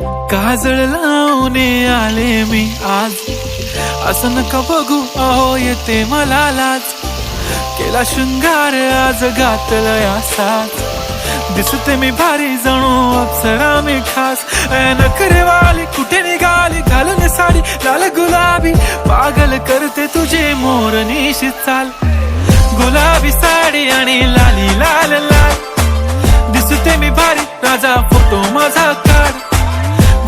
काजळ लावून आले मी आज, असं नका बघू अहो येते मला लाज. केला शृंगार आज घातलं असाच, दिसते मी भारी जणू अप्सरा मी खास. नखरेवाली कुठे निघाली घालून साडी लाल गुलाबी, पागल करते तुझे मोरनीशी चाल. गुलाबी साडी आणि लाली लाल लाल, दिसते मी भारी राजा फोटो माझा काढ.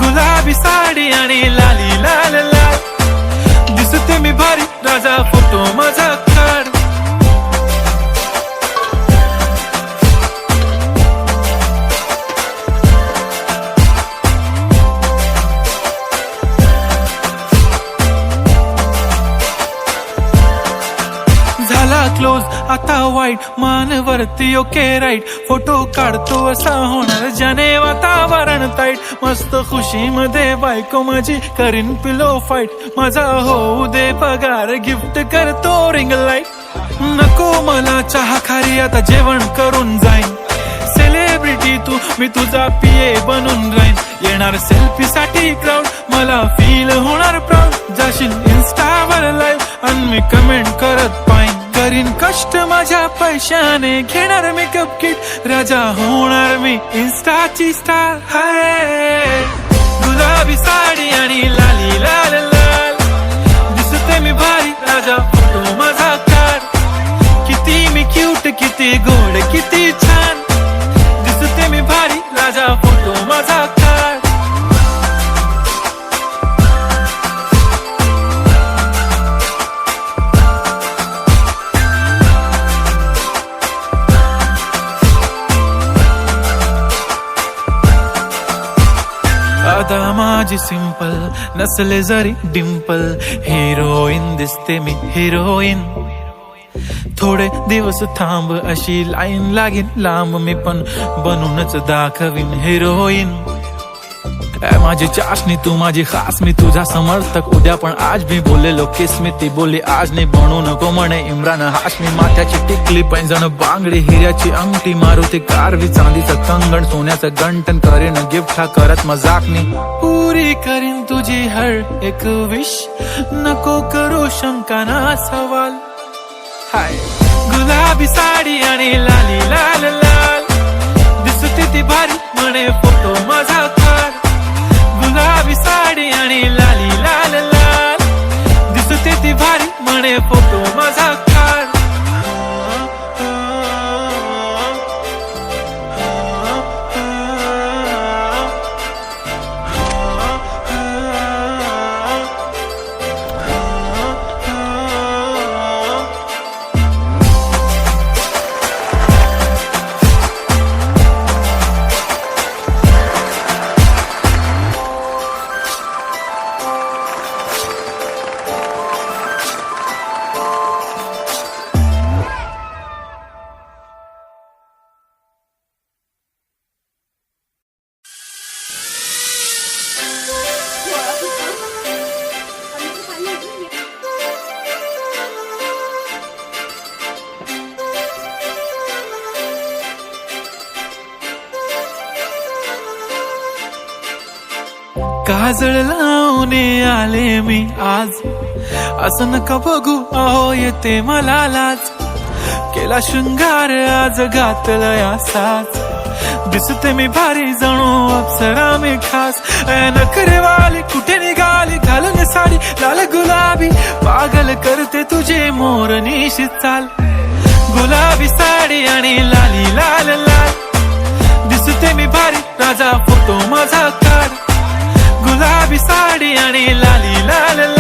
गुलाबी साडी आणि लाली लाल लाल, दिसते मी भारी राजा फोटो माझा काढ. झाला क्लोज आता वाईट, मानवरती ओके राईट. फोटो काढतो असा होणार ज्याने वातावरण ताईट. मस्त खुशी मध्ये बायको माझी करीन पिलो फाईट. माझा होऊ दे पगार गिफ्ट करतो रिंग लाईट. नको मला चहा खारी आता जेवण करून जाईन. सेलिब्रिटी तू मी तुझा पिये बनून राहीन. येणार सेल्फी साठी क्राऊड मला फील होणार प्राऊड. जाशील इन्स्टावर लाईव्ह आणि मी कमेंट करत पाईन. करीन कष्ट माझ्या पैशाने घेणार मेकअप किट. राजा होणार मी इन्स्टाची स्टार. हाय गुलाबी साडी आणि लाली लाल लाल, दिसते मी भारी राजा फोटो माझा काढ. किती मी क्यूट किती गोड किती छान, दिसते मी भारी राजा फोटो माझा काढ. आता माझी सिंपल नसले जरी डिंपल, हिरोईन दिसते मी हिरोईन. थोडे दिवस थांब अशी लाईन लागेल लांब, मी पण बनूनच दाखवीन हिरोईन. माझी चाशनी तू माझी खास, मी तुझा समर्थक उद्या पण आज मी बोलेलो किस मी. ती बोली आज नाही बनू नको म्हणे इम्रान हाशमी. माथ्याची टिकली पैंजण बांगडी हिऱ्याची अंगठी, मारुती कारवी चांदीचं कंगण सोन्याचं गंटन. करीन गिफ्ट हा करत मजाकनी, पुरी करीन तुझी हर एक विश. नको करू शंका ना सवाल. हाय गुलाबी साडी आणि लाली लाल लाल, दिसते ती भारी म्हणे फोटो माझा काढ. गुलाबी साडी आणि लाली लाल लाल, दिसते ती भारी म्हणे फोटो माझा काढ. काजळ लावून आले मी आज, असं नका बघू अहो येते मला लाज. केला शृंगार आज घातलं असाच, दिसते मी भारी जणू अप्सरा मी खास. नखरेवाली कुठे निघाली घालून साडी लाल गुलाबी, पागल करते तुझे मोरनीशी चाल. गुलाबी साडी आणि लाली लाल लाल, दिसते मी भारी राजा फोटो माझा काढ. गुलाबी साडी आणि लाली लाल लाल,